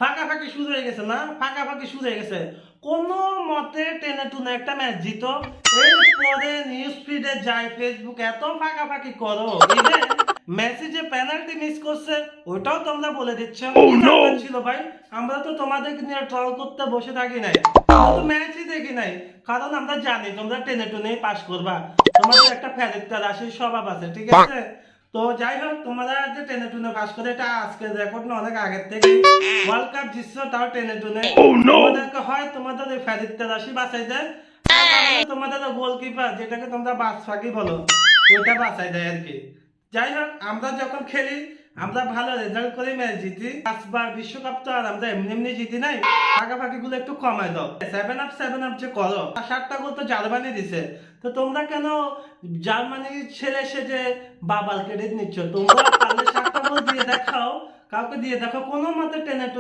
ফাঁকাফাঁকি শুরু হয়ে গেছে না, ফাঁকাফাঁকি শুরু হয়ে গেছে। কোনো মতে টেনে টুনে একটা ম্যাচ জিত, এরপরে নিউজ ফিডে যায়, ফেসবুক এত ফাঁকাফাঁকি করো, ইভেন মেসি যে পেনাল্টি মিস করছে ওটাও তোমরা বলে দিচ্ছ। কি দরকার ছিল ভাই? আমরা তো তোমাদেরকে নিয়ে ট্রল করতে বসে থাকি নাই, আমরা তো ম্যাচই দেখি নাই, কারণ আমরা জানি তোমরা টেনে টুনেই পাস করবা। তোমাদের একটা ফেরেক্তা রাশির স্বভাব আছে, ঠিক আছে? তো যাই হোক, তোমরা যে টেনে টুনে পাস করে, এটা আজকের রেকর্ড না, অনেক আগের থেকে ওয়ার্ল্ড কাপ জিতছো তাও টেনে টুনে। তোমাদেরকে হয় তোমাদের এই ফেরেক্তা রাশি বাঁচাই দেয়, আর নাহলে তোমাদের গোলকিপার যেটাকে তোমরা বাজপাখি বলো, ওইটা বাঁচাই দেয় আর কি। যাই হোক, আমরা যখন খেলি আমরা ভালো রেজাল্ট করে ম্যাচ জিতি। পাঁচবার বিশ্বকাপ তো আর আমরা এমনি এমনি জিতি নাই, ফাঁকাফাঁকি গুলো একটু কমাই দাও। 7 আপ যে করো, 7টা গোল তো জার্মানি দিছে, তো তোমরা কেন জার্মানির ছেলে সেজে বাবার ক্রেডিট নিচ্ছ? তোমরা পারলে 7টা গোল দিয়ে দেখাও, কাউকে দিয়ে দেখো কোনো মতে টেনে টুনে।